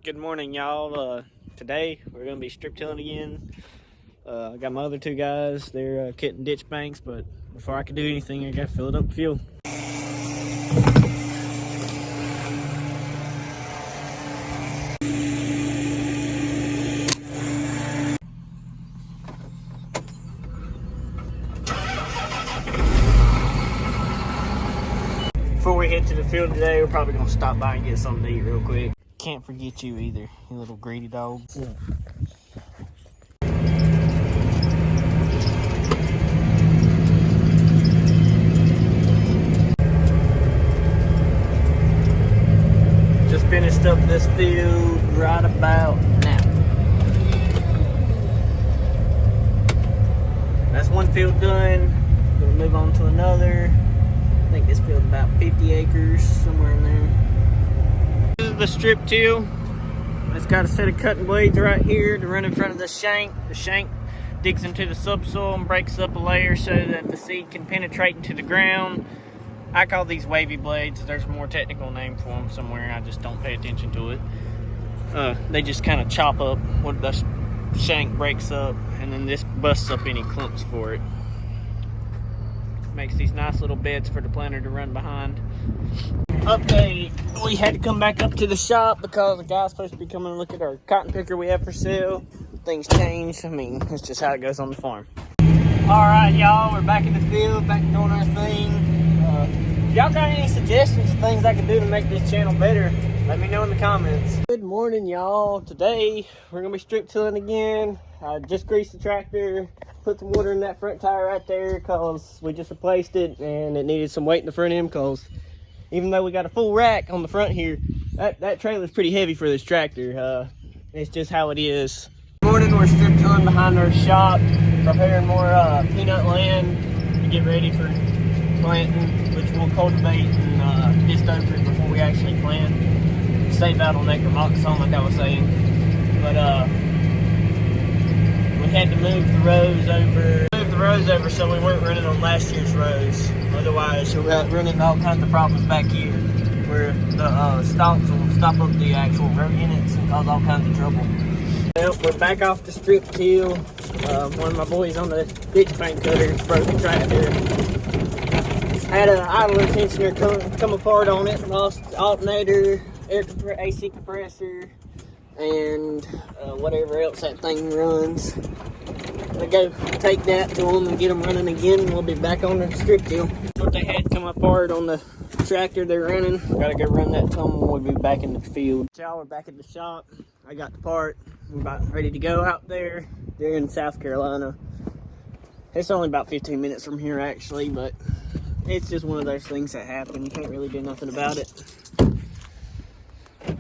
Good morning, y'all. Today we're gonna be strip tilling again. I got my other two guys. They're kitting ditch banks, but before I can do anything, I gotta fill it up with fuel. Before we head to the field today, we're probably gonna stop by and get something to eat real quick. Can't forget you either, you little greedy dog. Just finished up this field right about now. That's one field done. We'll move on to another. I think this field's about 50 acres, somewhere in there. This is the strip till. It's got a set of cutting blades right here to run in front of the shank. The shank digs into the subsoil and breaks up a layer so that the seed can penetrate into the ground. I call these wavy blades. There's a more technical name for them somewhere. I just don't pay attention to it. They just kind of chop up what the shank breaks up, and then this busts up any clumps for it. Makes these nice little beds for the planter to run behind. Update, we had to come back up to the shop because the guy's supposed to be coming to look at our cotton picker we have for sale. Things change. I mean, that's just how it goes on the farm. All right, y'all, we're back in the field, back doing our thing. If y'all got any suggestions of things I can do to make this channel better, let me know in the comments. Good morning, y'all. Today, we're gonna be strip tilling again. I just greased the tractor, put some water in that front tire right there because we just replaced it and it needed some weight in the front end because even though we got a full rack on the front here, that trailer's pretty heavy for this tractor. It's just how it is. Good morning, we're strip tilling behind our shop, preparing more peanut land to get ready for planting, which we'll cultivate and mist over it before we actually plant. Save out on necromoxone, like I was saying. But we had to move the rows over so we weren't running on last year's rows. Otherwise, we're running all kinds of problems back here where the stalks will stop up the actual row units and cause all kinds of trouble. Well, we're back off the strip till. One of my boys on the ditch bank cutter broke the tractor. Had an idler tensioner come apart on it, lost the alternator, AC compressor, and whatever else that thing runs. I go take that to them and get them running again. We'll be back on the strip till. What they had come apart on the tractor they're running, gotta go run that to them and we'll be back in the field. Y'all, we're back at the shop. I got the part. We're about ready to go out there. They're in South Carolina. It's only about 15 minutes from here actually, but it's just one of those things that happen. You can't really do nothing about it.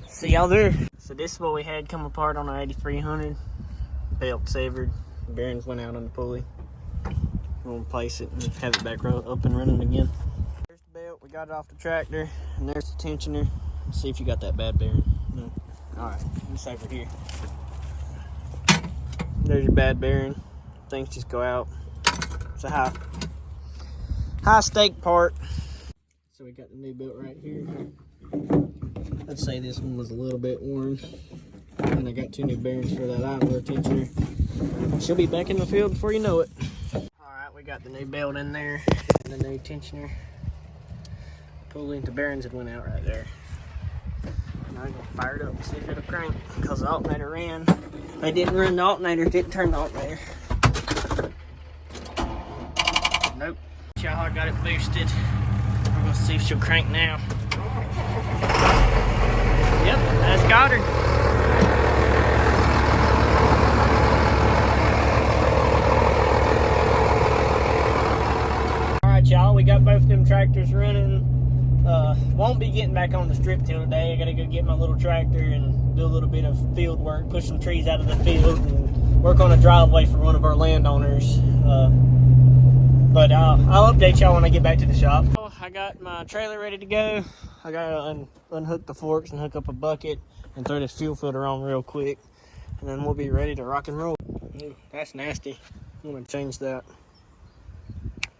See y'all there. So this is what we had come apart on our 8300. Belt severed. Bearings went out on the pulley. We'll replace it and have it back up and running again. There's the belt. We got it off the tractor. And there's the tensioner. Let's see if you got that bad bearing. No. Alright, it's over here. There's your bad bearing. Things just go out. It's a high stake part. So we got the new belt right here. Let's say this one was a little bit worn. And I got two new bearings for that idler tensioner. She'll be back in the field before you know it. Alright, we got the new belt in there and the new tensioner. Pulley, the bearings that went out right there. Now I'm gonna fire it up and see if it'll crank because the alternator ran. They didn't run the alternator, didn't turn the alternator. Nope. Y'all, I got it boosted. We're gonna see if she'll crank now. Yep, that's got her. Alright, y'all, we got both of them tractors running. Won't be getting back on the strip till today. I gotta go get my little tractor and do a little bit of field work, push some trees out of the field, and work on a driveway for one of our landowners. But I'll update y'all when I get back to the shop. I got my trailer ready to go. I gotta unhook the forks and hook up a bucket and throw this fuel filter on real quick. And then we'll be ready to rock and roll. Ooh, that's nasty. I'm gonna change that.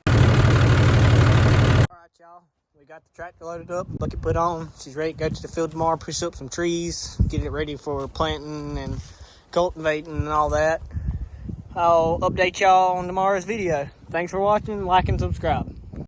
Alright, y'all. We got the tractor loaded up, bucket put on. She's ready to go to the field tomorrow, push up some trees, get it ready for planting and cultivating and all that. I'll update y'all on tomorrow's video. Thanks for watching, like and subscribe.